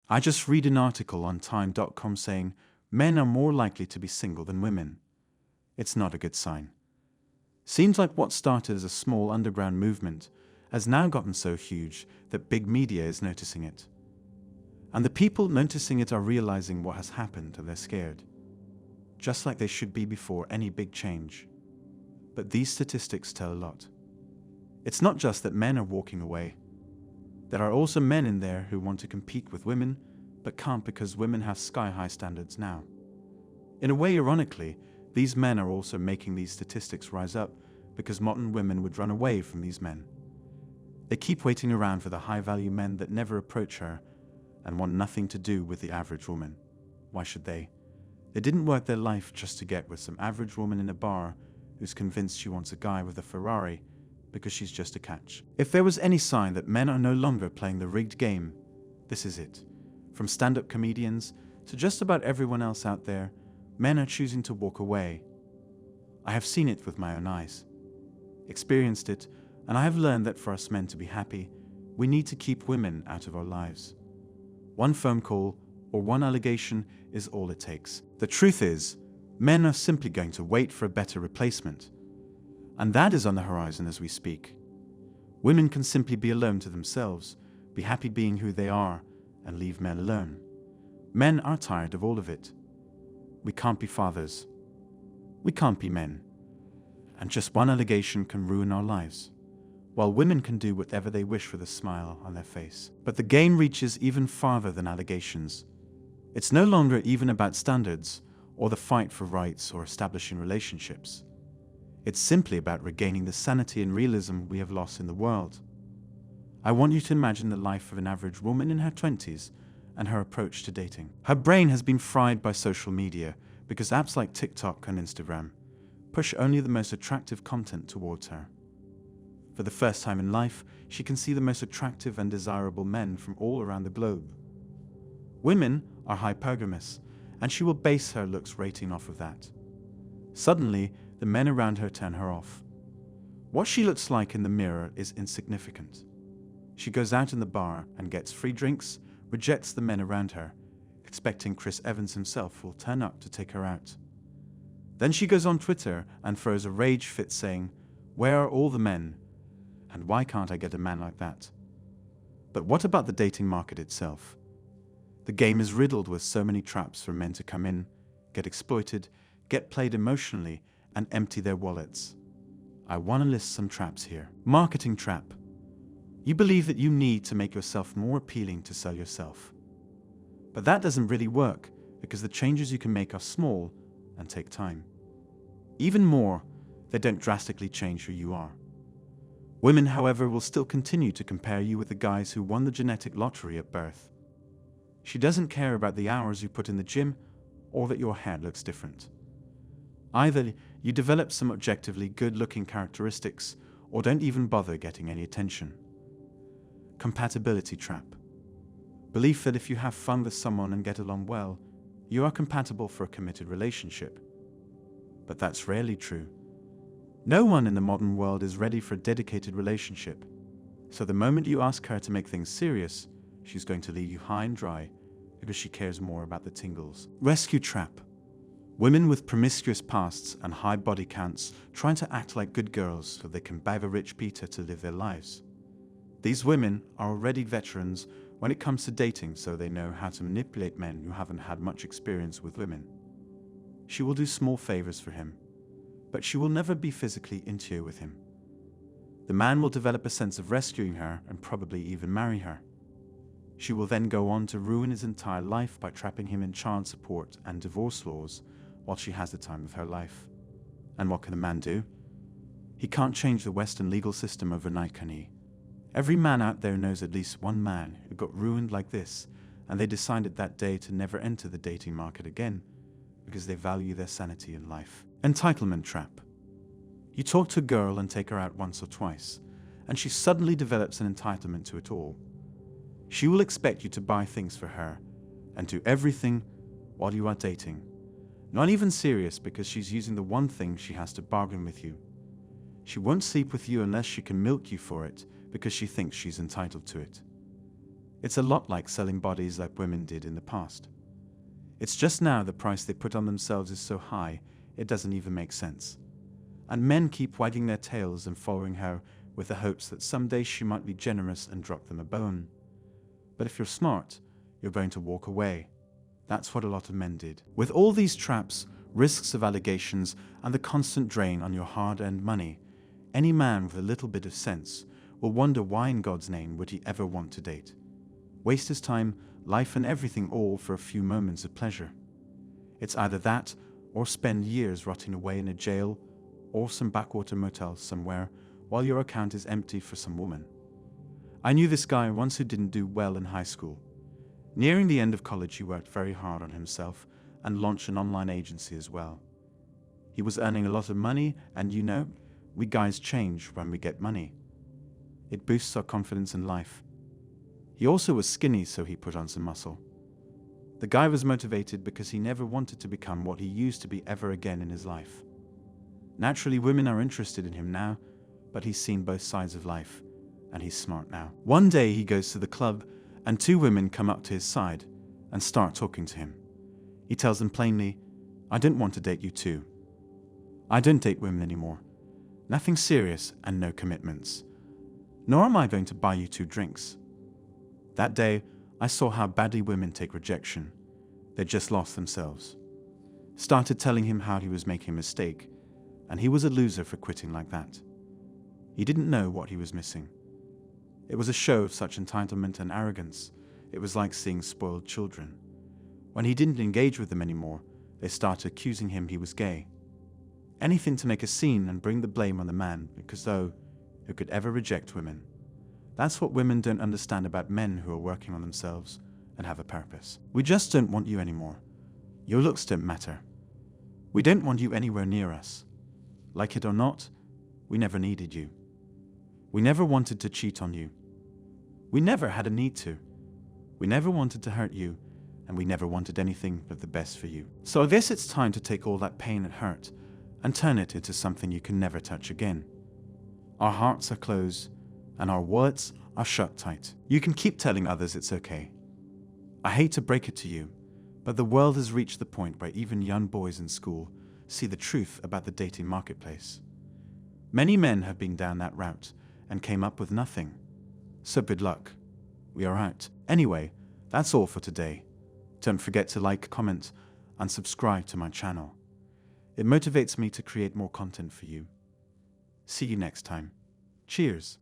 I just read an article on Time.com saying men are more likely to be single than women. It's not a good sign. Seems like what started as a small underground movement has now gotten so huge that big media is noticing it. And the people noticing it are realizing what has happened and they're scared. Just like they should be before any big change. But these statistics tell a lot. It's not just that men are walking away. There are also men in there who want to compete with women, but can't because women have sky-high standards now. In a way, ironically, these men are also making these statistics rise up because modern women would run away from these men. They keep waiting around for the high-value men that never approach her and want nothing to do with the average woman. Why should they? They didn't work their life just to get with some average woman in a bar who's convinced she wants a guy with a Ferrari because she's just a catch. If there was any sign that men are no longer playing the rigged game, this is it. From stand-up comedians to just about everyone else out there, men are choosing to walk away. I have seen it with my own eyes, experienced it, and I have learned that for us men to be happy, we need to keep women out of our lives. One phone call or one allegation is all it takes. The truth is, men are simply going to wait for a better replacement. And that is on the horizon as we speak. Women can simply be alone to themselves, be happy being who they are, and leave men alone. Men are tired of all of it. We can't be fathers. We can't be men. And just one allegation can ruin our lives, while women can do whatever they wish with a smile on their face. But the game reaches even farther than allegations. It's no longer even about standards, or the fight for rights or establishing relationships. It's simply about regaining the sanity and realism we have lost in the world. I want you to imagine the life of an average woman in her 20s and her approach to dating. Her brain has been fried by social media because apps like TikTok and Instagram push only the most attractive content towards her. For the first time in life, she can see the most attractive and desirable men from all around the globe. Women are hypergamous, and she will base her looks rating off of that. Suddenly, the men around her turn her off. What she looks like in the mirror is insignificant. She goes out in the bar and gets free drinks, rejects the men around her, expecting Chris Evans himself will turn up to take her out. Then she goes on Twitter and throws a rage fit saying, "Where are all the men? And why can't I get a man like that?" But what about the dating market itself? The game is riddled with so many traps for men to come in, get exploited, get played emotionally, and empty their wallets. I want to list some traps here. Marketing trap. You believe that you need to make yourself more appealing to sell yourself. But that doesn't really work because the changes you can make are small and take time. Even more, they don't drastically change who you are. Women, however, will still continue to compare you with the guys who won the genetic lottery at birth. She doesn't care about the hours you put in the gym or that your hair looks different. Either you develop some objectively good-looking characteristics or don't even bother getting any attention. Compatibility trap. Belief that if you have fun with someone and get along well, you are compatible for a committed relationship. But that's rarely true. No one in the modern world is ready for a dedicated relationship. So the moment you ask her to make things serious, she's going to leave you high and dry because she cares more about the tingles. Rescue trap. Women with promiscuous pasts and high body counts trying to act like good girls so they can bag a rich Peter to live their lives. These women are already veterans when it comes to dating, so they know how to manipulate men who haven't had much experience with women. She will do small favors for him, but she will never be physically intimate with him. The man will develop a sense of rescuing her and probably even marry her. She will then go on to ruin his entire life by trapping him in child support and divorce laws while she has the time of her life. And what can a man do? He can't change the Western legal system overnight, can he? Every man out there knows at least one man who got ruined like this, and they decided that day to never enter the dating market again because they value their sanity in life. Entitlement trap. You talk to a girl and take her out once or twice, and she suddenly develops an entitlement to it all. She will expect you to buy things for her and do everything while you are dating. Not even serious because she's using the one thing she has to bargain with you. She won't sleep with you unless she can milk you for it because she thinks she's entitled to it. It's a lot like selling bodies like women did in the past. It's just now the price they put on themselves is so high, it doesn't even make sense. And men keep wagging their tails and following her with the hopes that someday she might be generous and drop them a bone. But if you're smart, you're going to walk away. That's what a lot of men did. With all these traps, risks of allegations, and the constant drain on your hard-earned money, any man with a little bit of sense will wonder why in God's name would he ever want to date. Waste his time, life and everything all for a few moments of pleasure. It's either that or spend years rotting away in a jail or some backwater motel somewhere while your account is empty for some woman. I knew this guy once who didn't do well in high school. Nearing the end of college, he worked very hard on himself and launched an online agency as well. He was earning a lot of money, and you know, we guys change when we get money. It boosts our confidence in life. He also was skinny, so he put on some muscle. The guy was motivated because he never wanted to become what he used to be ever again in his life. Naturally, women are interested in him now, but he's seen both sides of life, and he's smart now. One day he goes to the club, and two women come up to his side and start talking to him. He tells them plainly, "I don't want to date you too. I don't date women anymore. Nothing serious and no commitments. Nor am I going to buy you 2 drinks." That day, I saw how badly women take rejection. They just lost themselves. Started telling him how he was making a mistake, and he was a loser for quitting like that. He didn't know what he was missing. It was a show of such entitlement and arrogance. It was like seeing spoiled children. When he didn't engage with them anymore, they started accusing him he was gay. Anything to make a scene and bring the blame on the man, because though who could ever reject women. That's what women don't understand about men who are working on themselves and have a purpose. We just don't want you anymore. Your looks don't matter. We don't want you anywhere near us. Like it or not, we never needed you. We never wanted to cheat on you. We never had a need to. We never wanted to hurt you, and we never wanted anything but the best for you. So I guess it's time to take all that pain and hurt and turn it into something you can never touch again. Our hearts are closed, and our wallets are shut tight. You can keep telling others it's okay. I hate to break it to you, but the world has reached the point where even young boys in school see the truth about the dating marketplace. Many men have been down that route and came up with nothing. So good luck. We are out. Anyway, that's all for today. Don't forget to like, comment, and subscribe to my channel. It motivates me to create more content for you. See you next time. Cheers.